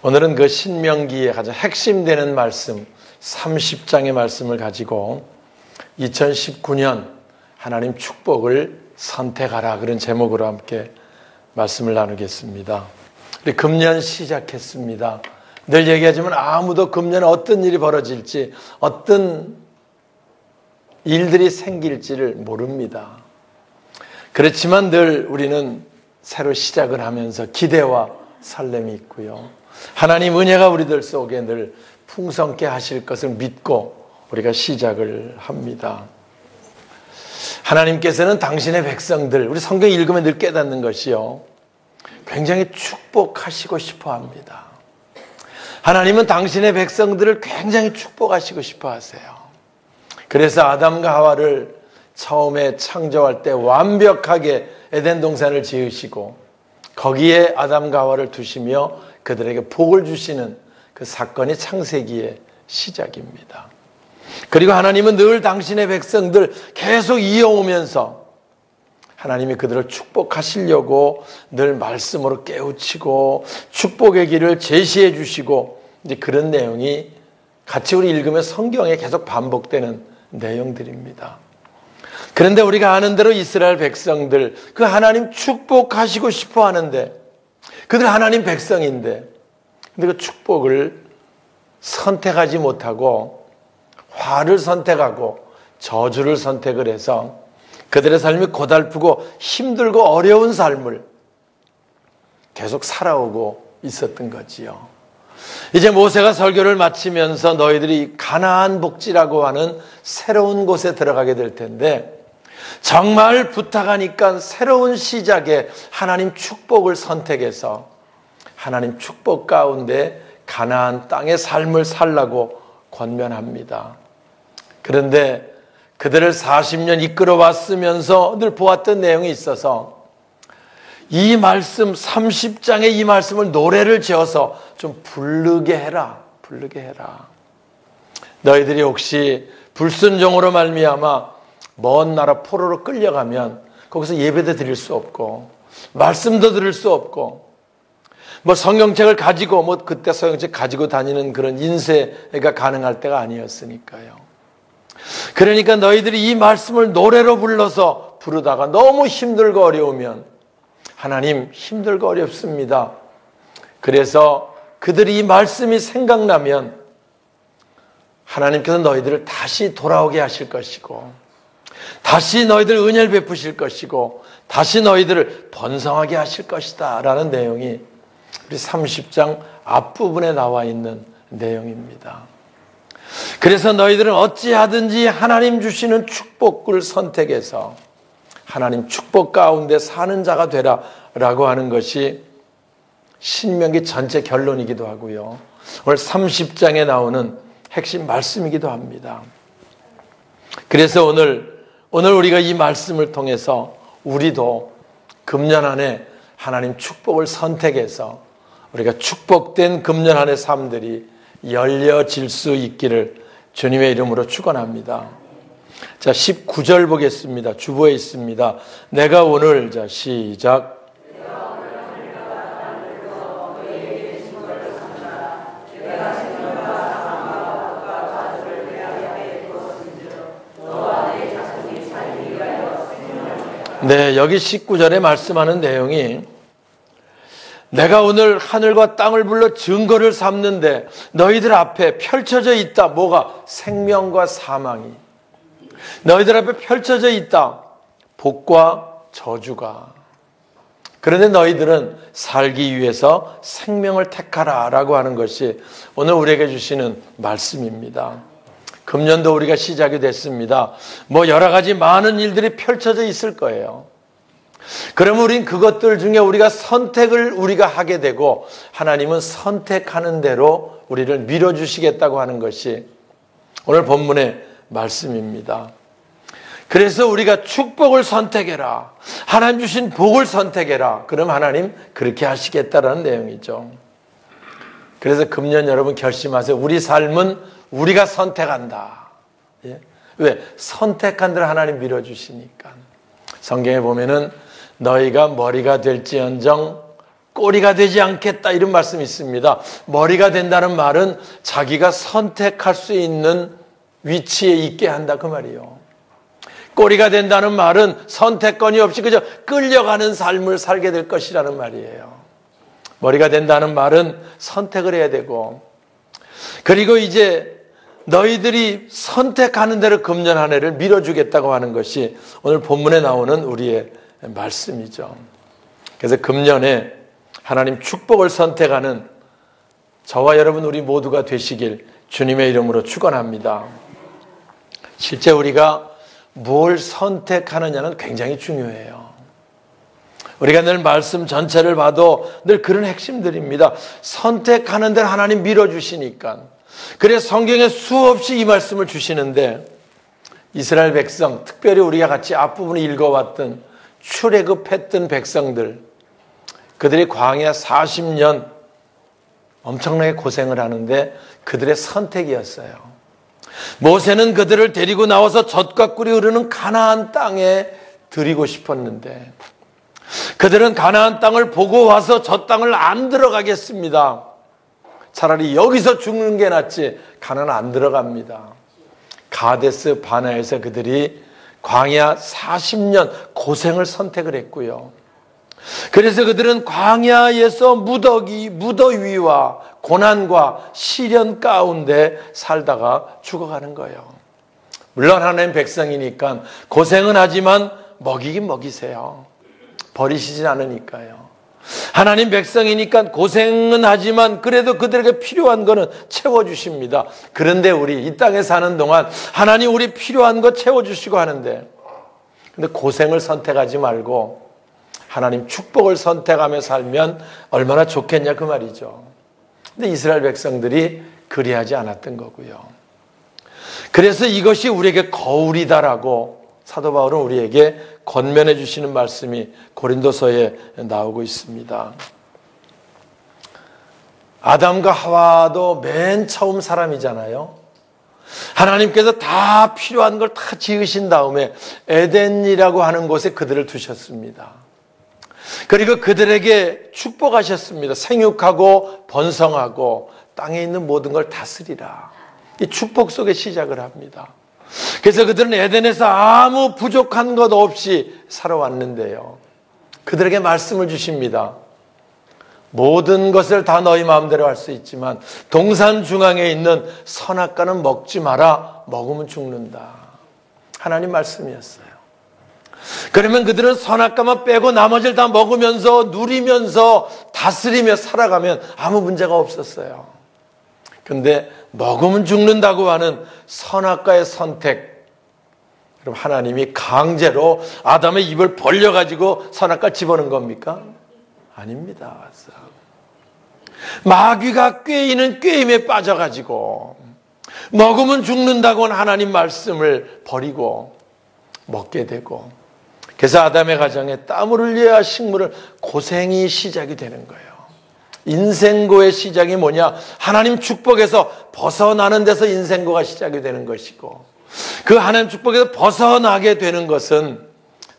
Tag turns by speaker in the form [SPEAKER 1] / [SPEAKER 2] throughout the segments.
[SPEAKER 1] 오늘은 그 신명기의 가장 핵심되는 말씀 30장의 말씀을 가지고 2019년 하나님 축복을 선택하라 그런 제목으로 함께 말씀을 나누겠습니다. 우리 금년 시작했습니다. 늘 얘기하지만 아무도 금년에 어떤 일이 벌어질지 어떤 일들이 생길지를 모릅니다. 그렇지만 늘 우리는 새로 시작을 하면서 기대와 설렘이 있고요. 하나님 은혜가 우리들 속에 늘 풍성케 하실 것을 믿고 우리가 시작을 합니다. 하나님께서는 당신의 백성들, 우리 성경 읽으면 늘 깨닫는 것이요, 굉장히 축복하시고 싶어 합니다. 하나님은 당신의 백성들을 굉장히 축복하시고 싶어 하세요. 그래서 아담과 하와를 처음에 창조할 때 완벽하게 에덴 동산을 지으시고 거기에 아담과 하와를 두시며 그들에게 복을 주시는 그 사건이 창세기의 시작입니다. 그리고 하나님은 늘 당신의 백성들 계속 이어오면서 하나님이 그들을 축복하시려고 늘 말씀으로 깨우치고 축복의 길을 제시해 주시고 이제 그런 내용이 같이 우리 읽으면 성경에 계속 반복되는 내용들입니다. 그런데 우리가 아는 대로 이스라엘 백성들 그 하나님 축복하시고 싶어 하는데 그들 하나님 백성인데 근데 그 축복을 선택하지 못하고 화를 선택하고 저주를 선택을 해서 그들의 삶이 고달프고 힘들고 어려운 삶을 계속 살아오고 있었던 거지요. 이제 모세가 설교를 마치면서 너희들이 가나안 복지라고 하는 새로운 곳에 들어가게 될 텐데 정말 부탁하니까 새로운 시작에 하나님 축복을 선택해서 하나님 축복 가운데 가나안 땅의 삶을 살라고 권면합니다. 그런데 그들을 40년 이끌어 왔으면서 늘 보았던 내용이 있어서 이 말씀 30장의 이 말씀을 노래를 지어서 좀 부르게 해라. 너희들이 혹시 불순종으로 말미암아 먼 나라 포로로 끌려가면 거기서 예배도 드릴 수 없고 말씀도 들을 수 없고 뭐 성경책을 가지고 뭐 그때 성경책 가지고 다니는 그런 인쇄가 가능할 때가 아니었으니까요. 그러니까 너희들이 이 말씀을 노래로 불러서 부르다가 너무 힘들고 어려우면 하나님 힘들고 어렵습니다. 그래서 그들이 이 말씀이 생각나면 하나님께서 너희들을 다시 돌아오게 하실 것이고 다시 너희들 은혜를 베푸실 것이고 다시 너희들을 번성하게 하실 것이다 라는 내용이 우리 30장 앞부분에 나와 있는 내용입니다. 그래서 너희들은 어찌하든지 하나님 주시는 축복을 선택해서 하나님 축복 가운데 사는 자가 되라 라고 하는 것이 신명기 전체 결론이기도 하고요. 오늘 30장에 나오는 핵심 말씀이기도 합니다. 그래서 오늘 우리가 이 말씀을 통해서 우리도 금년 안에 하나님 축복을 선택해서 우리가 축복된 금년 안의 삶들이 열려질 수 있기를 주님의 이름으로 축원합니다. 자, 19절 보겠습니다. 주보에 있습니다. 내가 오늘, 자, 시작. 네, 여기 19절에 말씀하는 내용이 내가 오늘 하늘과 땅을 불러 증거를 삼는데 너희들 앞에 펼쳐져 있다. 뭐가? 생명과 사망이. 너희들 앞에 펼쳐져 있다. 복과 저주가. 그런데 너희들은 살기 위해서 생명을 택하라 라고 하는 것이 오늘 우리에게 주시는 말씀입니다. 금년도 우리가 시작이 됐습니다. 뭐 여러 가지 많은 일들이 펼쳐져 있을 거예요. 그러면 우린 그것들 중에 우리가 선택을 우리가 하게 되고 하나님은 선택하는 대로 우리를 밀어주시겠다고 하는 것이 오늘 본문의 말씀입니다. 그래서 우리가 축복을 선택해라. 하나님 주신 복을 선택해라. 그럼 하나님 그렇게 하시겠다라는 내용이죠. 그래서 금년 여러분 결심하세요. 우리 삶은 우리가 선택한다. 예? 왜? 선택한 대로 하나님 밀어주시니까. 성경에 보면은 너희가 머리가 될지언정 꼬리가 되지 않겠다 이런 말씀이 있습니다. 머리가 된다는 말은 자기가 선택할 수 있는 위치에 있게 한다 그 말이에요. 꼬리가 된다는 말은 선택권이 없이 그저 끌려가는 삶을 살게 될 것이라는 말이에요. 머리가 된다는 말은 선택을 해야 되고, 그리고 이제 너희들이 선택하는 대로 금년 한 해를 밀어주겠다고 하는 것이 오늘 본문에 나오는 우리의 말씀이죠. 그래서 금년에 하나님 축복을 선택하는 저와 여러분 우리 모두가 되시길 주님의 이름으로 축원합니다. 실제 우리가 뭘 선택하느냐는 굉장히 중요해요. 우리가 늘 말씀 전체를 봐도 늘 그런 핵심들입니다. 선택하는 데를 하나님 밀어주시니까. 그래서 성경에 수없이 이 말씀을 주시는데, 이스라엘 백성, 특별히 우리가 같이 앞부분을 읽어왔던 출애굽했던 백성들, 그들이 광야 40년 엄청나게 고생을 하는데 그들의 선택이었어요. 모세는 그들을 데리고 나와서 젖과 꿀이 흐르는 가나안 땅에 들이고 싶었는데, 그들은 가나안 땅을 보고 와서 저 땅을 안 들어가겠습니다. 차라리 여기서 죽는 게 낫지 가나안 안 들어갑니다. 가데스 바네아에서 그들이 광야 40년 고생을 선택을 했고요. 그래서 그들은 광야에서 무더위와 고난과 시련 가운데 살다가 죽어가는 거예요. 물론 하나님 백성이니까 고생은 하지만 먹이긴 먹이세요. 버리시진 않으니까요. 하나님 백성이니까 고생은 하지만 그래도 그들에게 필요한 거는 채워주십니다. 그런데 우리 이 땅에 사는 동안 하나님 우리 필요한 거 채워주시고 하는데, 근데 고생을 선택하지 말고 하나님 축복을 선택하며 살면 얼마나 좋겠냐 그 말이죠. 근데 이스라엘 백성들이 그리하지 않았던 거고요. 그래서 이것이 우리에게 거울이다라고 사도 바울은 우리에게 권면해 주시는 말씀이 고린도서에 나오고 있습니다. 아담과 하와도 맨 처음 사람이잖아요. 하나님께서 다 필요한 걸 다 지으신 다음에 에덴이라고 하는 곳에 그들을 두셨습니다. 그리고 그들에게 축복하셨습니다. 생육하고 번성하고 땅에 있는 모든 걸 다스리라. 이 축복 속에 시작을 합니다. 그래서 그들은 에덴에서 아무 부족한 것 없이 살아왔는데요. 그들에게 말씀을 주십니다. 모든 것을 다 너희 마음대로 할 수 있지만 동산 중앙에 있는 선악과는 먹지 마라. 먹으면 죽는다. 하나님 말씀이었어요. 그러면 그들은 선악과만 빼고 나머지를 다 먹으면서 누리면서 다스리며 살아가면 아무 문제가 없었어요. 그런데 먹으면 죽는다고 하는 선악과의 선택, 그럼 하나님이 강제로 아담의 입을 벌려가지고 선악과 집어넣은 겁니까? 아닙니다. 마귀가 꾀이는 꾀임에 빠져가지고 먹으면 죽는다고 하나님 말씀을 버리고 먹게 되고, 그래서 아담의 가정에 땀을 흘려야 식물을 고생이 시작이 되는 거예요. 인생고의 시작이 뭐냐? 하나님 축복에서 벗어나는 데서 인생고가 시작이 되는 것이고, 그 하나님 축복에서 벗어나게 되는 것은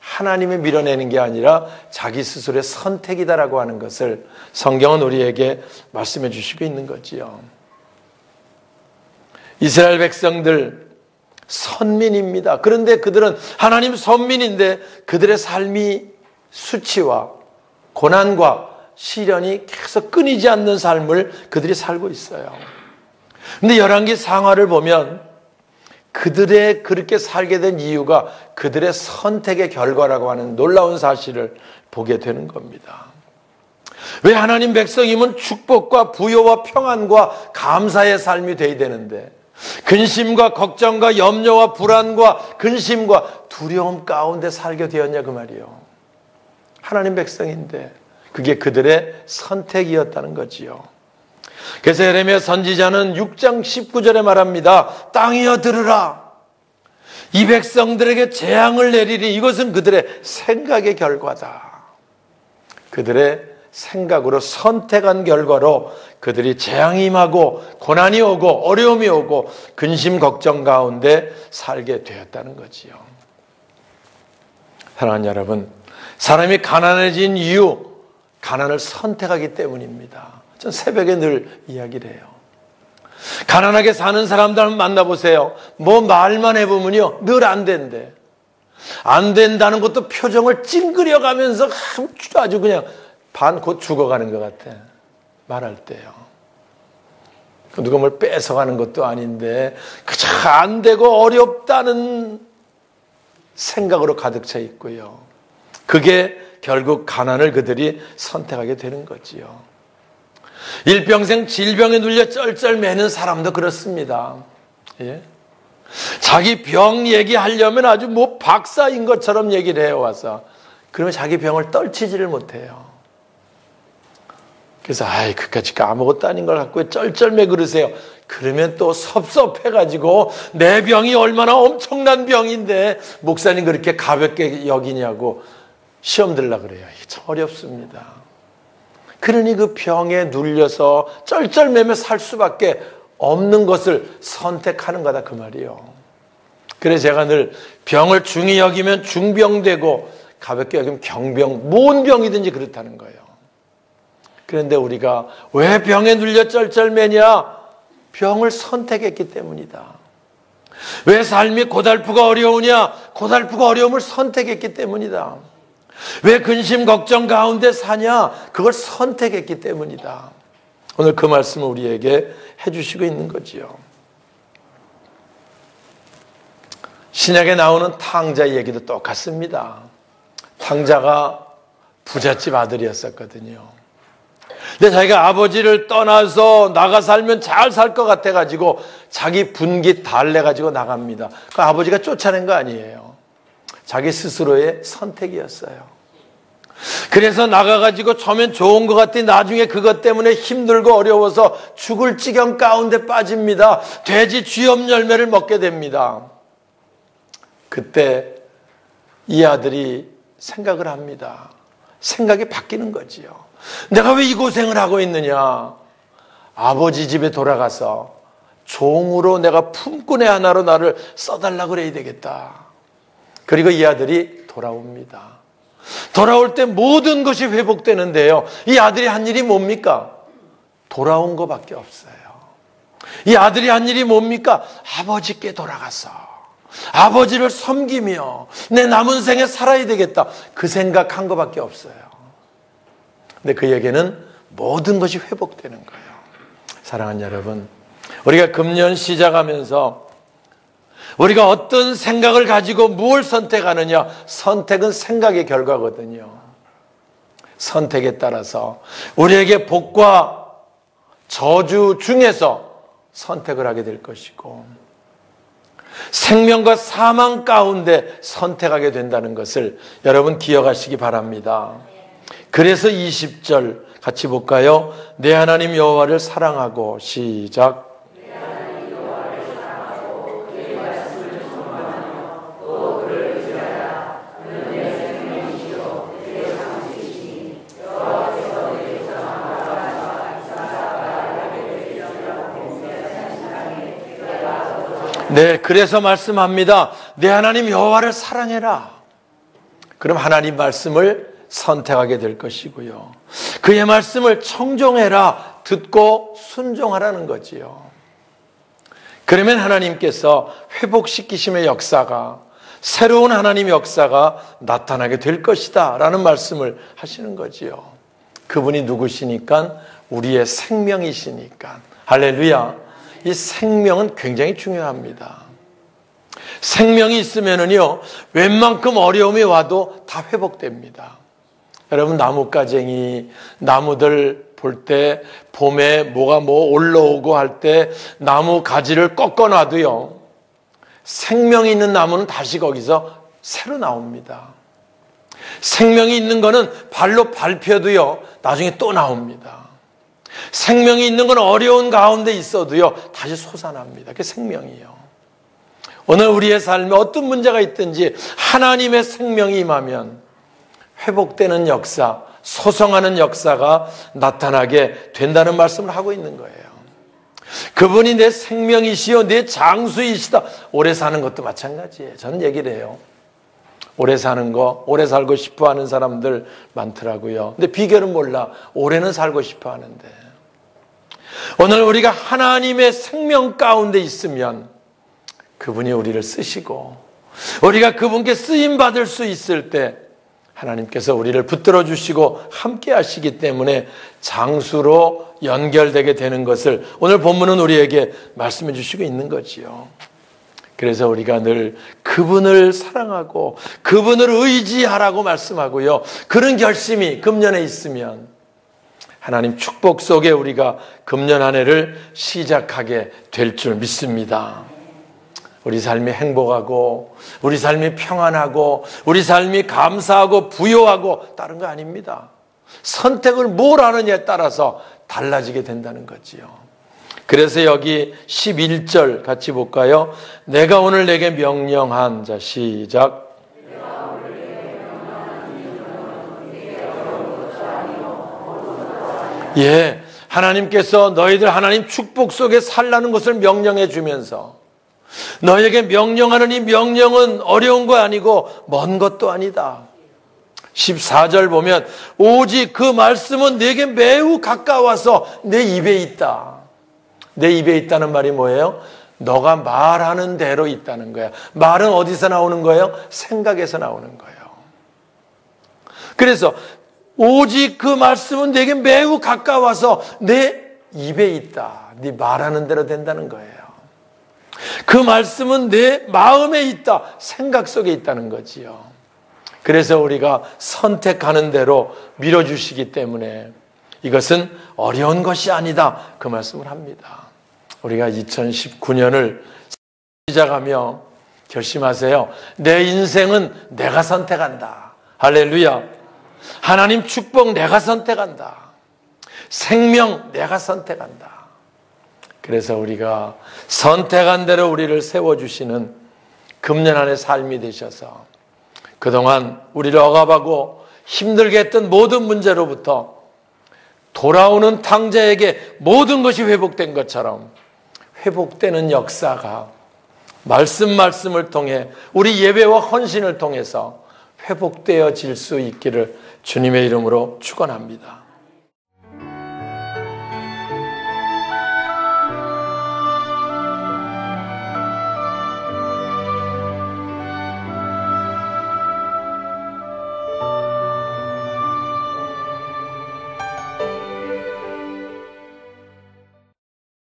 [SPEAKER 1] 하나님이 밀어내는 게 아니라 자기 스스로의 선택이다라고 하는 것을 성경은 우리에게 말씀해 주시고 있는 거지요. 이스라엘 백성들 선민입니다. 그런데 그들은 하나님 선민인데 그들의 삶이 수치와 고난과 시련이 계속 끊이지 않는 삶을 그들이 살고 있어요. 그런데 열왕기 상하를 보면 그들의 그렇게 살게 된 이유가 그들의 선택의 결과라고 하는 놀라운 사실을 보게 되는 겁니다. 왜 하나님 백성이면 축복과 부요와 평안과 감사의 삶이 돼야 되는데 근심과 걱정과 염려와 불안과 근심과 두려움 가운데 살게 되었냐 그 말이에요. 하나님 백성인데 그게 그들의 선택이었다는 거지요. 그래서 예레미야 선지자는 6장 19절에 말합니다. 땅이여 들으라. 이 백성들에게 재앙을 내리리. 이것은 그들의 생각의 결과다. 그들의 생각으로 선택한 결과로 그들이 재앙이 임하고 고난이 오고 어려움이 오고 근심 걱정 가운데 살게 되었다는 거지요. 사랑하는 여러분, 사람이 가난해진 이유 가난을 선택하기 때문입니다. 전 새벽에 늘 이야기를 해요. 가난하게 사는 사람들 한번 만나보세요. 뭐 말만 해보면요, 늘 안 된대. 안 된다는 것도 표정을 찡그려가면서 아주 그냥 반 곧 죽어가는 것 같아. 말할 때요. 누가 뭘 뺏어가는 것도 아닌데 그저 안 되고 어렵다는 생각으로 가득 차 있고요. 그게 결국 가난을 그들이 선택하게 되는 거지요. 일평생 질병에 눌려 쩔쩔매는 사람도 그렇습니다. 예? 자기 병 얘기하려면 아주 뭐 박사인 것처럼 얘기를 해와서 그러면 자기 병을 떨치지를 못해요. 그래서 그까짓 거 아무것도 아닌 걸 갖고 쩔쩔매 그러세요. 그러면 또 섭섭해가지고 내 병이 얼마나 엄청난 병인데 목사님 그렇게 가볍게 여기냐고 시험 들려고 그래요. 이게 참 어렵습니다. 그러니 그 병에 눌려서 쩔쩔매며 살 수밖에 없는 것을 선택하는 거다 그 말이에요. 그래서 제가 늘 병을 중히 여기면 중병되고 가볍게 여기면 경병, 뭔 병이든지 그렇다는 거예요. 그런데 우리가 왜 병에 눌려 쩔쩔매냐? 병을 선택했기 때문이다. 왜 삶이 고달프고 어려우냐? 고달프고 어려움을 선택했기 때문이다. 왜 근심 걱정 가운데 사냐? 그걸 선택했기 때문이다. 오늘 그 말씀을 우리에게 해주시고 있는 거지요. 신약에 나오는 탕자 얘기도 똑같습니다. 탕자가 부잣집 아들이었었거든요. 근데 자기가 아버지를 떠나서 나가 살면 잘 살 것 같아가지고 자기 분깃 달래가지고 나갑니다. 그 아버지가 쫓아낸 거 아니에요. 자기 스스로의 선택이었어요. 그래서 나가가지고 처음엔 좋은 것 같더니 나중에 그것 때문에 힘들고 어려워서 죽을 지경 가운데 빠집니다. 돼지 쥐염 열매를 먹게 됩니다. 그때 이 아들이 생각을 합니다. 생각이 바뀌는 거지요. 내가 왜 이 고생을 하고 있느냐? 아버지 집에 돌아가서 종으로 내가 품꾼의 하나로 나를 써달라고 그래야 되겠다. 그리고 이 아들이 돌아옵니다. 돌아올 때 모든 것이 회복되는데요. 이 아들이 한 일이 뭡니까? 돌아온 것밖에 없어요. 이 아들이 한 일이 뭡니까? 아버지께 돌아가서 아버지를 섬기며 내 남은 생에 살아야 되겠다. 그 생각한 것밖에 없어요. 근데 그에게는 모든 것이 회복되는 거예요. 사랑하는 여러분, 우리가 금년 시작하면서 우리가 어떤 생각을 가지고 무엇을 선택하느냐? 선택은 생각의 결과거든요. 선택에 따라서 우리에게 복과 저주 중에서 선택을 하게 될 것이고 생명과 사망 가운데 선택하게 된다는 것을 여러분 기억하시기 바랍니다. 그래서 20절 같이 볼까요? 내 하나님 여호와를 사랑하고 시작. 네, 그래서 말씀합니다. 내 하나님 여호와를 사랑해라. 그럼 하나님 말씀을 선택하게 될 것이고요. 그의 말씀을 청종해라. 듣고 순종하라는 거지요. 그러면 하나님께서 회복시키심의 역사가, 새로운 하나님의 역사가 나타나게 될 것이다 라는 말씀을 하시는 거지요. 그분이 누구시니까? 우리의 생명이시니까. 할렐루야. 이 생명은 굉장히 중요합니다. 생명이 있으면은요, 웬만큼 어려움이 와도 다 회복됩니다. 여러분, 나뭇가쟁이, 나무들 볼 때 봄에 뭐가 올라오고 할 때 나무 가지를 꺾어놔도요, 생명이 있는 나무는 다시 거기서 새로 나옵니다. 생명이 있는 거는 발로 밟혀도요, 나중에 또 나옵니다. 생명이 있는 건 어려운 가운데 있어도요, 다시 솟아납니다. 그게 생명이에요. 오늘 우리의 삶에 어떤 문제가 있든지 하나님의 생명이 임하면 회복되는 역사, 소성하는 역사가 나타나게 된다는 말씀을 하고 있는 거예요. 그분이 내 생명이시요 내 장수이시다. 오래 사는 것도 마찬가지예요. 저는 얘기를 해요. 오래 사는 거, 오래 살고 싶어 하는 사람들 많더라고요. 근데 비결은 몰라. 오래는 살고 싶어 하는데. 오늘 우리가 하나님의 생명 가운데 있으면 그분이 우리를 쓰시고 우리가 그분께 쓰임 받을 수 있을 때 하나님께서 우리를 붙들어 주시고 함께 하시기 때문에 장수로 연결되게 되는 것을 오늘 본문은 우리에게 말씀해 주시고 있는 거지요. 그래서 우리가 늘 그분을 사랑하고 그분을 의지하라고 말씀하고요. 그런 결심이 금년에 있으면 하나님 축복 속에 우리가 금년 한 해를 시작하게 될 줄 믿습니다. 우리 삶이 행복하고 우리 삶이 평안하고 우리 삶이 감사하고 부요하고 다른 거 아닙니다. 선택을 뭘 하느냐에 따라서 달라지게 된다는 거지요. 그래서 여기 11절 같이 볼까요? 내가 오늘 내게 명령한, 자 시작. 예, 하나님께서 너희들 하나님 축복 속에 살라는 것을 명령해 주면서 너에게 명령하는 이 명령은 어려운 거 아니고 먼 것도 아니다. 14절 보면 오직 그 말씀은 내게 매우 가까워서 내 입에 있다. 내 입에 있다는 말이 뭐예요? 너가 말하는 대로 있다는 거야. 말은 어디서 나오는 거예요? 생각에서 나오는 거예요. 그래서 오직 그 말씀은 내게 매우 가까워서 내 입에 있다. 네 말하는 대로 된다는 거예요. 그 말씀은 내 마음에 있다. 생각 속에 있다는 거지요. 그래서 우리가 선택하는 대로 밀어주시기 때문에 이것은 어려운 것이 아니다. 그 말씀을 합니다. 우리가 2019년을 시작하며 결심하세요. 내 인생은 내가 선택한다. 할렐루야. 하나님 축복 내가 선택한다. 생명 내가 선택한다. 그래서 우리가 선택한 대로 우리를 세워주시는 금년 안의 삶이 되셔서 그동안 우리를 억압하고 힘들게 했던 모든 문제로부터 돌아오는 탕자에게 모든 것이 회복된 것처럼 회복되는 역사가 말씀을 통해 우리 예배와 헌신을 통해서 회복되어질 수 있기를 주님의 이름으로 축원합니다.